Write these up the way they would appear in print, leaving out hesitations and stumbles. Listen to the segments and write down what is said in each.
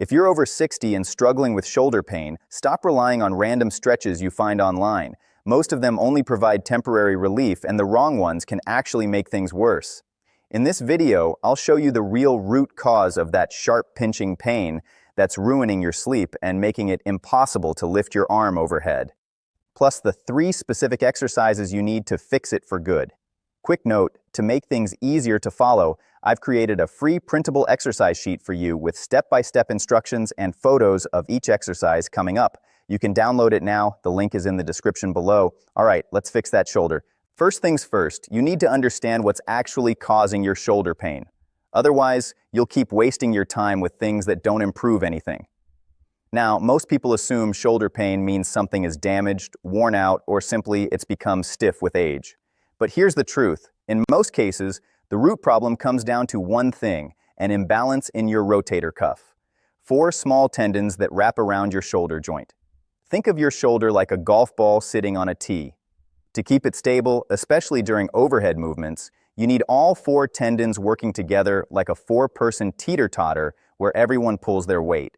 If you're over 60 and struggling with shoulder pain, stop relying on random stretches you find online. Most of them only provide temporary relief, and the wrong ones can actually make things worse. In this video, I'll show you the real root cause of that sharp pinching pain that's ruining your sleep and making it impossible to lift your arm overhead. Plus the 3 specific exercises you need to fix it for good. Quick note, to make things easier to follow, I've created a free printable exercise sheet for you with step-by-step instructions and photos of each exercise coming up. You can download it now, the link is in the description below. All right, let's fix that shoulder. First things first, you need to understand what's actually causing your shoulder pain. Otherwise, you'll keep wasting your time with things that don't improve anything. Now, most people assume shoulder pain means something is damaged, worn out, or simply it's become stiff with age. But here's the truth. In most cases, the root problem comes down to one thing, an imbalance in your rotator cuff. 4 small tendons that wrap around your shoulder joint. Think of your shoulder like a golf ball sitting on a tee. To keep it stable, especially during overhead movements, you need all 4 tendons working together like a 4-person teeter-totter where everyone pulls their weight.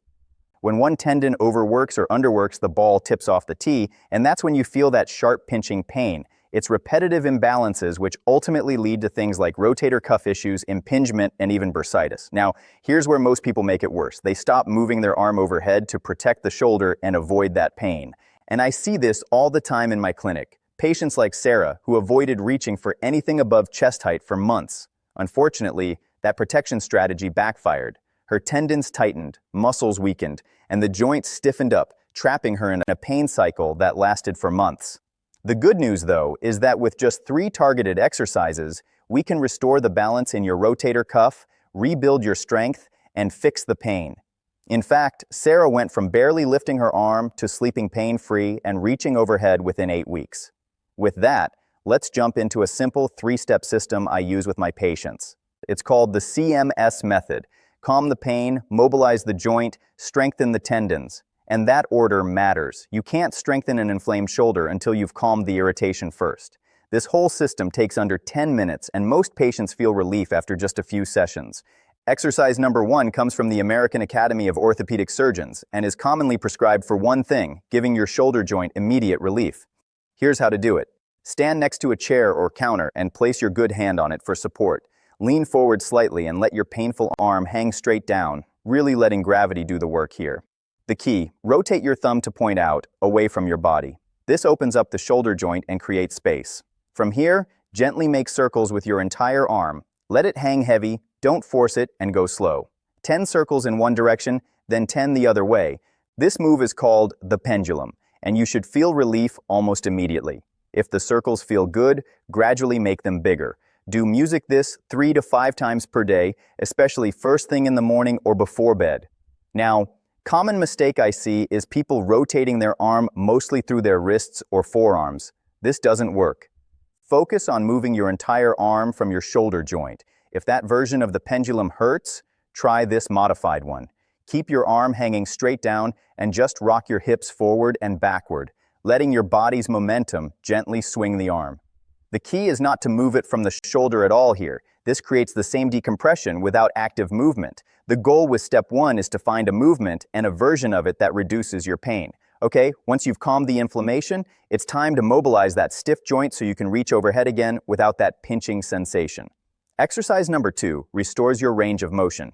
When one tendon overworks or underworks, the ball tips off the tee, and that's when you feel that sharp pinching pain. It's repetitive imbalances which ultimately lead to things like rotator cuff issues, impingement, and even bursitis. Now, here's where most people make it worse. They stop moving their arm overhead to protect the shoulder and avoid that pain. And I see this all the time in my clinic. Patients like Sarah, who avoided reaching for anything above chest height for months. Unfortunately, that protection strategy backfired. Her tendons tightened, muscles weakened, and the joint stiffened up, trapping her in a pain cycle that lasted for months. The good news, though, is that with just 3 targeted exercises, we can restore the balance in your rotator cuff, rebuild your strength, and fix the pain. In fact, Sarah went from barely lifting her arm to sleeping pain-free and reaching overhead within 8 weeks. With that, let's jump into a simple 3-step system I use with my patients. It's called the CMS Method. Calm the pain, mobilize the joint, strengthen the tendons. And that order matters. You can't strengthen an inflamed shoulder until you've calmed the irritation first. This whole system takes under 10 minutes, and most patients feel relief after just a few sessions. Exercise number 1 comes from the American Academy of Orthopedic Surgeons and is commonly prescribed for one thing, giving your shoulder joint immediate relief. Here's how to do it. Stand next to a chair or counter and place your good hand on it for support. Lean forward slightly and let your painful arm hang straight down, really letting gravity do the work here. The key, rotate your thumb to point out, away from your body. This opens up the shoulder joint and creates space. From here, gently make circles with your entire arm. Let it hang heavy, don't force it, and go slow. 10 circles in one direction, then 10 the other way. This move is called the pendulum, and you should feel relief almost immediately. If the circles feel good, gradually make them bigger. Do music this 3 to 5 times per day, especially first thing in the morning or before bed. Now, common mistake I see is people rotating their arm mostly through their wrists or forearms. This doesn't work. Focus on moving your entire arm from your shoulder joint. If that version of the pendulum hurts, try this modified one. Keep your arm hanging straight down and just rock your hips forward and backward, letting your body's momentum gently swing the arm. The key is not to move it from the shoulder at all here. This creates the same decompression without active movement. The goal with step 1 is to find a movement and a version of it that reduces your pain. Okay, once you've calmed the inflammation, it's time to mobilize that stiff joint so you can reach overhead again without that pinching sensation. Exercise number 2 restores your range of motion.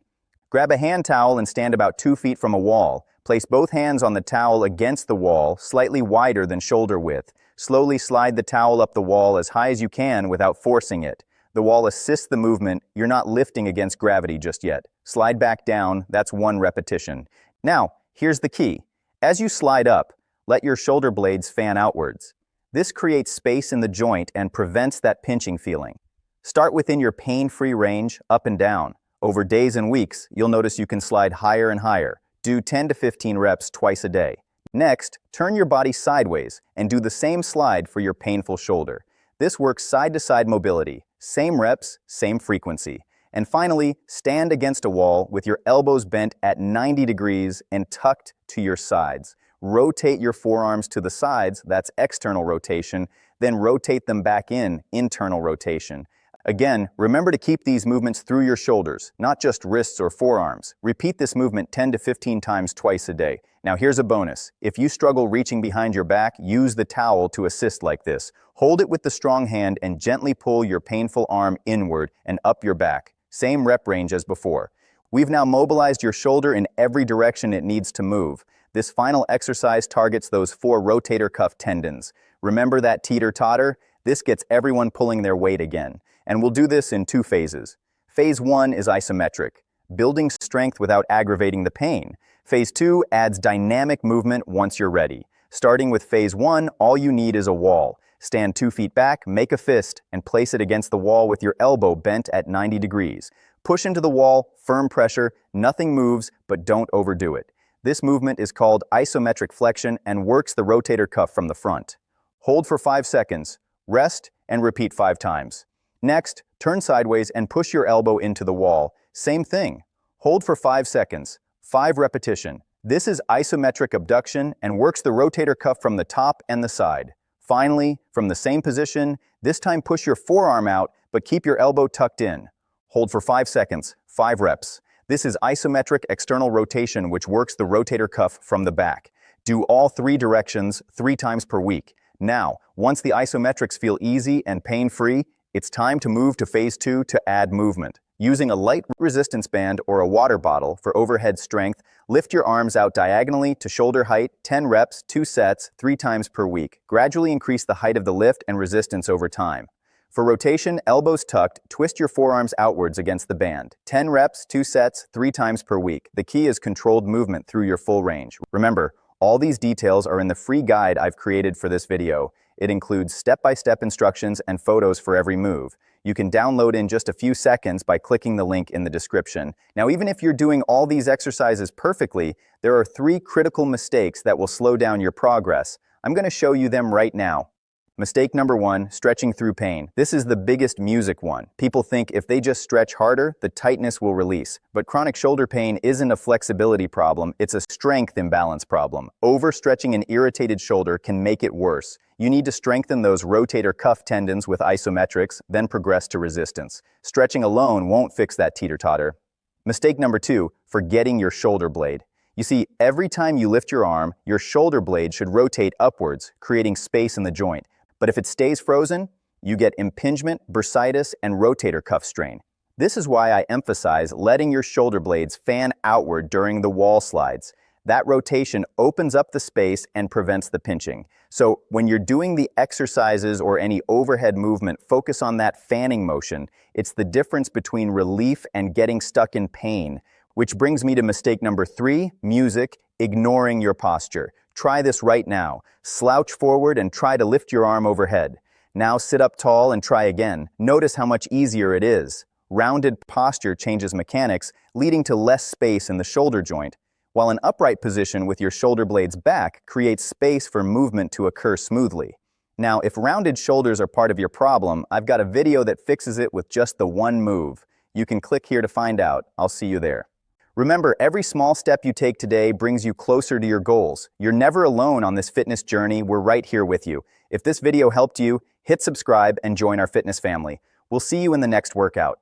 Grab a hand towel and stand about 2 feet from a wall. Place both hands on the towel against the wall, slightly wider than shoulder width. Slowly slide the towel up the wall as high as you can without forcing it. The wall assists the movement. You're not lifting against gravity just yet. Slide back down. That's 1 repetition. Now, here's the key. As you slide up, let your shoulder blades fan outwards. This creates space in the joint and prevents that pinching feeling. Start within your pain-free range, up and down. Over days and weeks, you'll notice you can slide higher and higher. Do 10 to 15 reps twice a day. Next, turn your body sideways and do the same slide for your painful shoulder. This works side-to-side mobility. Same reps, same frequency. And finally, stand against a wall with your elbows bent at 90 degrees and tucked to your sides. Rotate your forearms to the sides, that's external rotation, then rotate them back in, internal rotation. Again, remember to keep these movements through your shoulders, not just wrists or forearms. Repeat this movement 10 to 15 times twice a day. Now here's a bonus. If you struggle reaching behind your back, use the towel to assist like this. Hold it with the strong hand and gently pull your painful arm inward and up your back. Same rep range as before. We've now mobilized your shoulder in every direction it needs to move. This final exercise targets those 4 rotator cuff tendons. Remember that teeter-totter? This gets everyone pulling their weight again. And we'll do this in 2 phases. Phase 1 is isometric, building strength without aggravating the pain. Phase 2 adds dynamic movement once you're ready. Starting with phase 1, all you need is a wall. Stand 2 feet back, make a fist, and place it against the wall with your elbow bent at 90 degrees. Push into the wall, firm pressure, nothing moves, but don't overdo it. This movement is called isometric flexion and works the rotator cuff from the front. Hold for 5 seconds, rest, and repeat 5 times. Next, turn sideways and push your elbow into the wall. Same thing. Hold for 5 seconds. 5 repetition. This is isometric abduction and works the rotator cuff from the top and the side. Finally, from the same position, this time push your forearm out, but keep your elbow tucked in. Hold for 5 seconds, 5 reps. This is isometric external rotation, which works the rotator cuff from the back. Do all 3 directions 3 times per week. Now, once the isometrics feel easy and pain-free, it's time to move to phase 2 to add movement. Using a light resistance band or a water bottle for overhead strength, lift your arms out diagonally to shoulder height, 10 reps, 2 sets, 3 times per week. Gradually increase the height of the lift and resistance over time. For rotation, elbows tucked, twist your forearms outwards against the band. 10 reps, 2 sets, 3 times per week. The key is controlled movement through your full range. Remember, all these details are in the free guide I've created for this video. It includes step-by-step instructions and photos for every move. You can download in just a few seconds by clicking the link in the description. Now, even if you're doing all these exercises perfectly, there are 3 critical mistakes that will slow down your progress. I'm going to show you them right now. Mistake number 1, stretching through pain. This is the biggest music one. People think if they just stretch harder, the tightness will release. But chronic shoulder pain isn't a flexibility problem, it's a strength imbalance problem. Overstretching an irritated shoulder can make it worse. You need to strengthen those rotator cuff tendons with isometrics, then progress to resistance. Stretching alone won't fix that teeter-totter. Mistake number 2, forgetting your shoulder blade. You see, every time you lift your arm, your shoulder blade should rotate upwards, creating space in the joint. But if it stays frozen, you get impingement, bursitis, and rotator cuff strain. This is why I emphasize letting your shoulder blades fan outward during the wall slides. That rotation opens up the space and prevents the pinching. So when you're doing the exercises or any overhead movement, focus on that fanning motion. It's the difference between relief and getting stuck in pain. Which brings me to mistake number 3, music, ignoring your posture. Try this right now. Slouch forward and try to lift your arm overhead. Now sit up tall and try again. Notice how much easier it is. Rounded posture changes mechanics, leading to less space in the shoulder joint, while an upright position with your shoulder blades back creates space for movement to occur smoothly. Now, if rounded shoulders are part of your problem, I've got a video that fixes it with just the one move. You can click here to find out. I'll see you there. Remember, every small step you take today brings you closer to your goals. You're never alone on this fitness journey. We're right here with you. If this video helped you, hit subscribe and join our fitness family. We'll see you in the next workout.